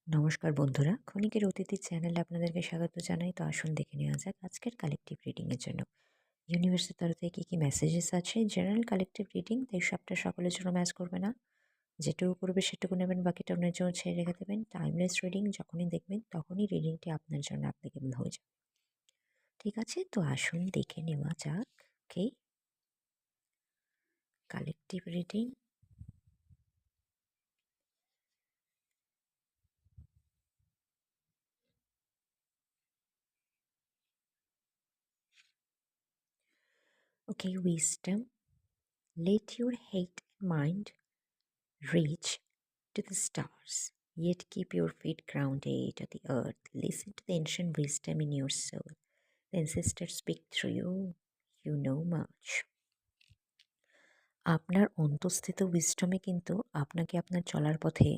নমস্কার বন্ধুরা, ক্ষণিকের অতিথি চ্যানেলে আপনাদেরকে স্বাগত জানাই। তো আসুন দেখে নেওয়া যাক আজকের কালেকটিভ রিডিংয়ের জন্য ইউনিভার্সের তরফ থেকে কী কী মেসেজেস আছে। জেনারেল কালেকটিভ রিডিং, তাই সবটা সকলের জন্য ম্যাচ করবে না। যেটুকু করবে সেটুকু নেবেন, বাকিটা অন্যের জন্য ছেড়ে রেখে দেবেন। টাইমলেস রিডিং, যখনই দেখবেন তখনই রিডিংটি আপনার জন্য অ্যাপ্লিকেবল হয়ে যাবে। ঠিক আছে, তো আসুন দেখে নেওয়া যাক। Okay, collective reading. Okay, wisdom. Let your head and mind reach to the stars, yet keep your feet grounded to the earth. Listen to the ancient wisdom in your soul. The ancestors speak through you. You know much. আপনার অন্তঃস্থিত উইজডমে কিন্তু আপনাকে আপনার চলার পথে